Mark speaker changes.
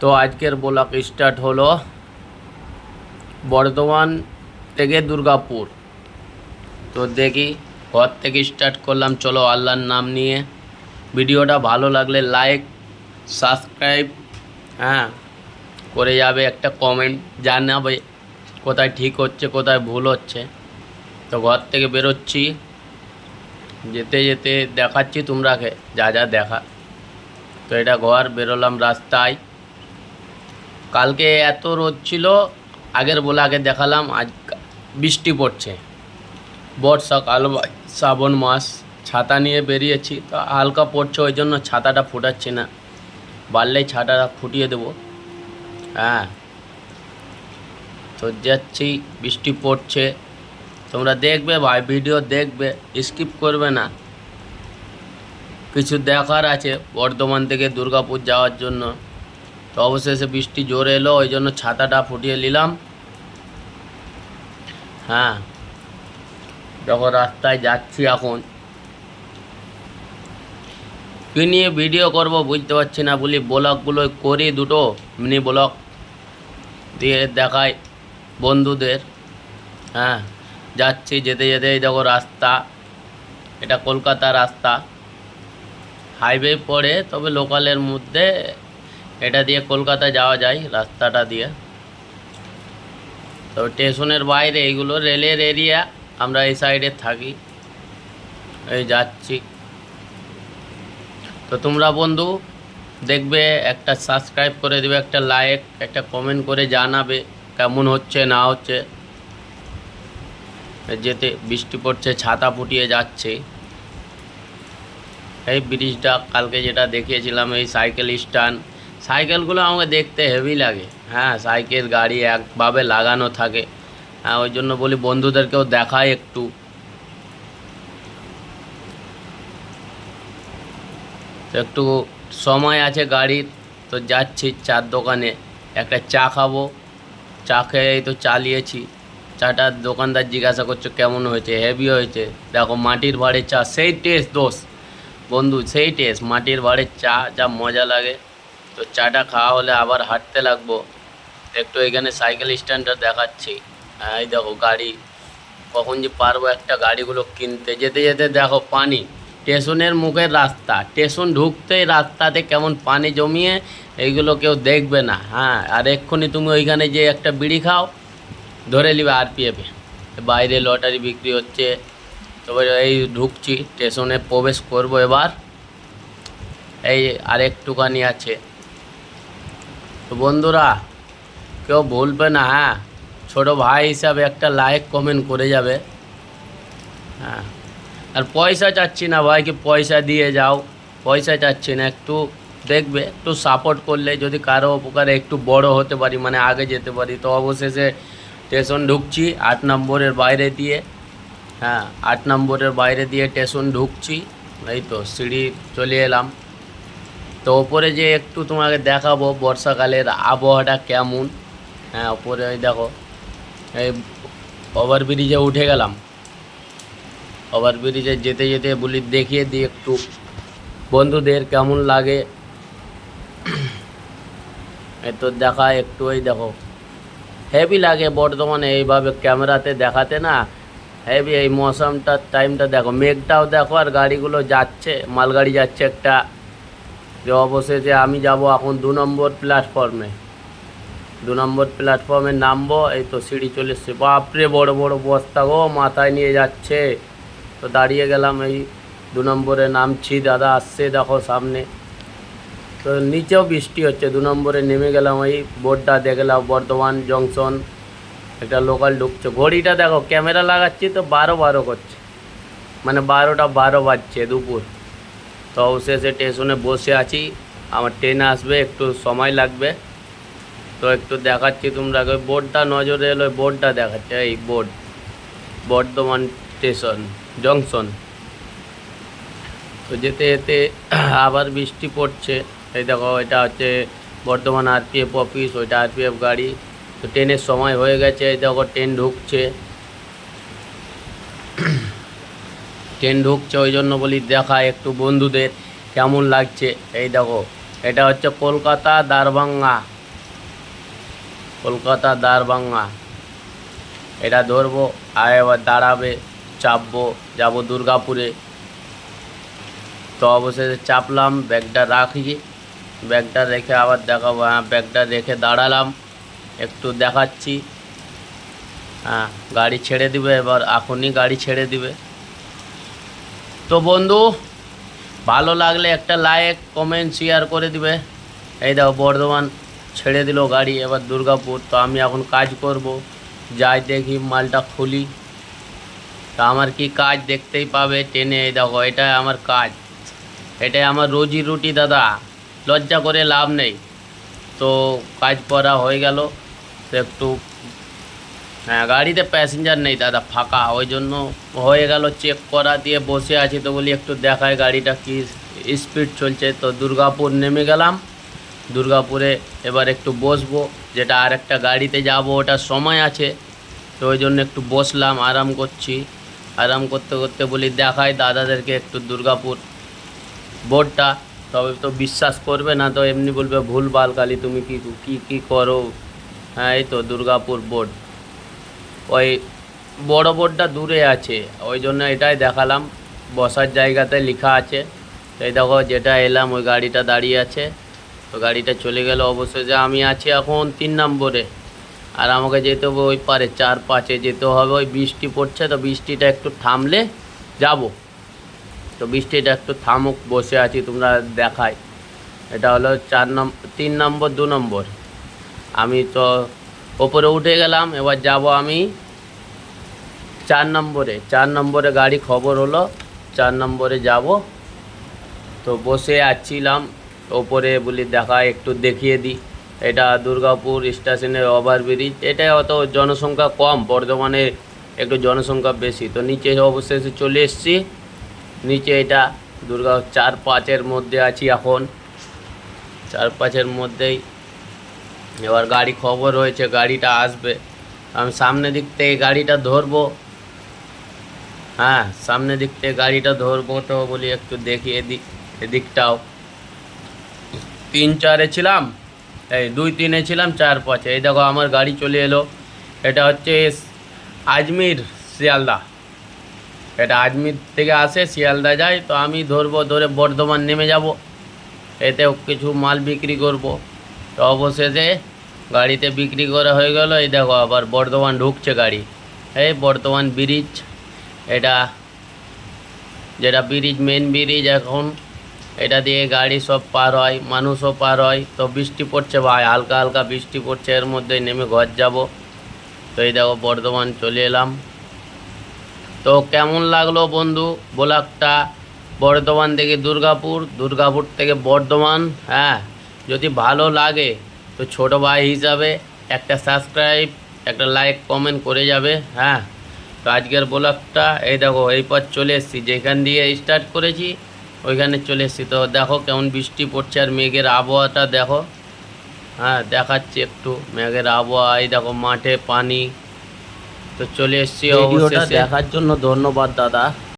Speaker 1: তো আজকের blog start হলো বর্ধমান থেকে দুর্গাপুর। তো দেখি ঘর থেকে স্টার্ট করলাম, চলো আল্লাহর নাম নিয়ে। ভিডিওটা ভালো লাগলে লাইক সাবস্ক্রাইব করে যাবে, একটা কমেন্ট জানাবে কোথায় ঠিক হচ্ছে কোথায় ভুল হচ্ছে। তো ঘর থেকে বেরোচ্ছি, যেতে যেতে দেখাচ্ছি তোমরাকে যা যা দেখা। তো এটা ঘর, বেরোলাম রাস্তায়। কালকে এত রোদ ছিল, আগের ব্লগে দেখালাম। আজ বৃষ্টি পড়ছে, বর্ষাকাল শ্রাবণ মাস। ছাতা নিয়ে বেরিয়েছি, তো হালকা পড়ছে, ওই জন্য ছাতাটা ফুটাচ্ছি না, বাড়লেই ছাতাটা ফুটিয়ে দেবো। তো যাচ্ছি, বৃষ্টি পড়ছে। তোমরা দেখবে ভাই, ভিডিও দেখবে, স্কিপ করবে না। কিছু দেখার আছে বর্ধমান থেকে দুর্গাপুর যাওয়ার জন্য। তো অবশেষে বৃষ্টি জোরে এলো, ওই জন্য ছাতাটা ফুটিয়ে নিলাম। যখন রাস্তায় যাচ্ছি এখন, কী নিয়ে ভিডিও করব বুঝতে পারছি না, বলি ব্লগগুলো করি দুটো মিনি ব্লগ দিয়ে দেখাই বন্ধুদের। যাচ্ছি, যেতে যেতে দেখো রাস্তা, এটা কলকাতা রাস্তা, হাইওয়ে পড়ে, তবে লোকালের মধ্যে এটা দিয়ে কলকাতা যাওয়া যায় রাস্তাটা দিয়ে। তো স্টেশনের বাইরে এইগুলো রেলের এরিয়া, আমরা এই সাইডে থাকি। এই যাচ্ছি। তো তোমরা বন্ধু দেখবে, একটা সাবস্ক্রাইব করে দেবে, একটা লাইক একটা কমেন্ট করে জানাবে কেমন হচ্ছে না হচ্ছে। যেতে বৃষ্টি পড়ছে, ছাতা ফুটিয়ে যাচ্ছে। এই ব্রিজটা কালকে যেটা দেখিয়েছিলাম, এই সাইকেল স্ট্যান্ড। সাইকেলগুলো আমাকে দেখতে হেভি লাগে। সাইকেল গাড়ি একভাবে লাগানো থাকে। ওই জন্য বলি বন্ধুদেরকেও দেখাই একটু। একটু সময় আছে গাড়ির, তো যাচ্ছি চার দোকানে, একটা চা খাবো। চা খেয়েই তো চালিয়েছি। চাটা দোকানদার জিজ্ঞাসা করছে কেমন হয়েছে, হেভি হয়েছে। দেখো মাটির ভাঁড়ের চা, সেই টেস্ট দোষ বন্ধু, সেই টেস্ট। মাটির ভাঁড়ের চা যা মজা লাগে। তো চাটা খাওয়া হলে আবার হাঁটতে লাগবো একটু। এখানে সাইকেল স্ট্যান্ডটা দেখাচ্ছি। এই দেখো গাড়ি, কখন যে পারবো একটা গাড়িগুলো কিনতে। যেতে যেতে দেখো পানি, স্টেশনের মুখের রাস্তা, স্টেশন ঢুকতেই রাস্তাতে কেমন পানি জমিয়ে, এইগুলো কেউ দেখবে না। আর এক্ষুনি তুমি ওইখানে যে একটা বিড়ি খাও, ধরে নিবে আরপিএফে। বাইরে লটারি বিক্রি হচ্ছে। তবে এই ঢুকছি, স্টেশনে প্রবেশ করব এবার। এই আরেকটুখানি আছে। তো বন্ধুরা কেউ ভুলবে না, ছোটো ভাই হিসাবে একটা লাইক কমেন্ট করে যাবে। আর পয়সা চাচ্ছি না ভাই, কি পয়সা দিয়ে যাও, পয়সা চাচ্ছি না। একটু দেখবে, একটু সাপোর্ট করলে যদি কারো উপকারে একটু বড় হতে পারি, মানে আগে যেতে পারি। তো অবশেষে স্টেশন ঢুকছি 8 নম্বরের বাইরে দিয়ে। 8 নম্বরের বাইরে দিয়ে স্টেশন ঢুকছি। এই তো সিঁড়ি চলে এলাম। তো ওপরে যে একটু তোমাকে দেখাবো বর্ষাকালের আবহাওয়াটা কেমন। ওপরে দেখো, এই ওভারব্রিজে উঠে গেলাম। ওভারব্রিজে যেতে যেতে বলি দেখিয়ে দিই একটু বন্ধুদের কেমন লাগে। এই তো দেখায় একটু, এই দেখো হেভি লাগে বর্ধমানে এইভাবে ক্যামেরাতে দেখাতে না, হেভি। এই মৌসুমটার টাইমটা দেখো, মেঘটাও দেখো, আর গাড়িগুলো যাচ্ছে, মালগাড়ি যাচ্ছে একটা। যে অবশেষে আমি যাব এখন 2 নম্বর প্ল্যাটফর্মে। 2 নম্বর প্ল্যাটফর্মে নামবো। এই তো সিঁড়ি চলে এসছে, বাপরে বড় বড় বস্তা গো, মাথায় নিয়ে যাচ্ছে। তো দাঁড়িয়ে গেলাম, এই 2 নম্বরে নামছি। দাদা আসছে দেখো সামনে। তো নিচেও বৃষ্টি হচ্ছে। 2 নম্বরে নেমে গেলাম, এই বোর্ডটা দেখলাম বর্ধমান জংশন, একটা লোকাল ঢুকছে। ঘড়িটা দেখো, ক্যামেরা লাগাচ্ছি তো 12 করছে, মানে 12টা 12 বাজছে দুপুর। তো অবশেষে স্টেশনে বসে আছি, আমার ট্রেন আসবে, একটু সময় লাগবে। তো একটু দেখাচ্ছি তোমরা, ওই বোর্ডটা নজরে এলো, ওই বোর্ডটা দেখাচ্ছে, এই বোর্ড বর্ধমান স্টেশন জংশন। তো যেতে যেতে আবার বৃষ্টি পড়ছে। এই দেখো, এটা হচ্ছে বর্ধমান আরপিএফ অফিস, ওইটা আরপিএফ গাড়ি। তো ট্রেনের সময় হয়ে গেছে। এই দেখো ট্রেন ঢুকছে, ট্রেন ঢুকছে। ওই জন্য বলি দেখা একটু বন্ধুদের কেমন লাগছে। এই দেখো এটা হচ্ছে কলকাতা দারভাঙ্গা, কলকাতা দারভাঙ্গা। এটা ধরবো আর এবার দাঁড়াবে, চাপবো, যাবো দুর্গাপুরে। তো অবশেষে চাপলাম, ব্যাগটা রাখি, ব্যাগটা রেখে আবার দেখাবো। হ্যাঁ, ব্যাগটা রেখে দাঁড়ালাম, একটু দেখাচ্ছি। হ্যাঁ, গাড়ি ছেড়ে দিবে এবার, এখনই গাড়ি ছেড়ে দিবে। তো বন্ধু, ভালো লাগলে একটা লাইক কমেন্ট শেয়ার করে দিবে। এই দেখো বর্ধমান ছেড়ে দিল গাড়ি, এবার দুর্গাপুর। তো আমি এখন কাজ করব, যাই দেখি মালটা খুলি। তা আমার কি কাজ দেখতেই পাবে ট্রেনে। এই দেখো এটাই আমার কাজ, এটাই আমার রোজি রুটি দাদা, লজ্জা করে লাভ নেই। তো কাজ করা হয়ে গেল। তো একটু, হ্যাঁ, গাড়িতে প্যাসেঞ্জার নেই দাদা, ফাঁকা, ওই জন্য হয়ে গেল চেক করা, দিয়ে বসে আছি। তো বলি একটু দেখায় গাড়িটা কি স্পিড চলছে। তো দুর্গাপুর নেমে গেলাম, দুর্গাপুরে এবার একটু বসবো, যেটা আর একটা গাড়িতে যাব, ওটার সময় আছে। তো ওই জন্য একটু বসলাম, আরাম করছি। আরাম করতে করতে বলি দেখাই দাদাদেরকে একটু দুর্গাপুর বোর্ডটা। তবে তো বিশ্বাস করবে না, তো এমনি বলবে ভুলভাল খালি, তুমি কি কি কি করো। হ্যাঁ, এই তো দুর্গাপুর বোর্ড, ওই বড় বোর্ডটা দূরে আছে, ওই জন্য এটাই দেখালাম। বসার জায়গাতে লেখা আছে। তো এই দেখো যেটা এলাম, ওই গাড়িটা দাঁড়িয়ে আছে। তো গাড়িটা চলে গেল। অবশেষে আমি আছি এখন 3 নম্বরে, আর আমাকে যেতে হবে ওই পারে 4-5-এ যেতে হবে। ওই বৃষ্টি পড়ছে, তো বৃষ্টিটা একটু থামলে যাব। তো বৃষ্টিটা একটু থামুক, বসে আছি, তোমরা দেখাই। এটা হলো 3 নম্বর 2 নম্বর। আমি তো ওপরে উঠে গেলাম, এবার যাব আমি 4 নম্বরে। 4 নম্বরে গাড়ি খবর হলো 4 নম্বরে যাব। তো বসে আছিলাম ওপরে, বলি দেখা একটু দেখিয়ে দিই। এটা দুর্গাপুর স্টেশনের ওভারব্রিজ। এটা অত জনসংখ্যা কম, বর্ধমানে একটু জনসংখ্যা বেশি। তো নিচে অবশেষে চলে এসেছি, নিচে এটা 4-5-এর মধ্যে আছি এখন, 4-5-এর মধ্যেই। এবার গাড়ি খবর হয়েছে, গাড়িটা আসবে। আমি সামনে দিক থেকে গাড়িটা ধরবো। হ্যাঁ, সামনে দিক থেকে গাড়িটা ধরবো। তো বলি একটু দেখিয়ে দিক এদিকটাও। 3-4-এ ছিলাম, এই 2-3-এ ছিলাম, 4-5-এ। এই দেখো আমার গাড়ি চলে এলো। এটা হচ্ছে আজমির শিয়ালদা, এটা আজমির থেকে আসে, শিয়ালদা যায়। তো আমি ধরবো, ধরে বর্ধমান নেমে যাব, এতেও কিছু মাল বিক্রি করব। তো অবশেষে গাড়িতে বিক্রি করা হয়ে গেল। এই দেখো আবার বর্ধমান ঢুকছে গাড়ি, এই বর্ধমান ব্রিজ। এটা যেটা ব্রিজ, মেন ব্রিজ এখন, এটা দিয়ে গাড়ি সব পার হয়, মানুষও পার হয়। তো বৃষ্টি পড়ছে ভাই, হালকা হালকা বৃষ্টি পড়ছে, এর মধ্যে নেমে ঘর যাব। তো এই দেখো বর্ধমান চলে এলাম। তো কেমন লাগলো বন্ধু ব্লগটা? বর্ধমান থেকে দুর্গাপুর, দুর্গাপুর থেকে বর্ধমান। হ্যাঁ, যদি ভালো লাগে তো ছোটো ভাই হিসাবে একটা সাবস্ক্রাইব, একটা লাইক কমেন্ট করে যাবে। হ্যাঁ, তো আজকের ব্লগটা এই দেখো এই পথ চলে এসেছি, যেখান দিয়ে স্টার্ট করেছি ওইখানে চলে এসেছি। তো দেখো কেমন বৃষ্টি পড়ছে, আর মেঘের আবহাওয়াটা দেখো। হ্যাঁ, দেখাচ্ছি একটু মেঘের আবহাওয়া। এই দেখো মাঠে পানি। তো চলে এসেছি। ভিডিওটা দেখার জন্য ধন্যবাদ দাদা।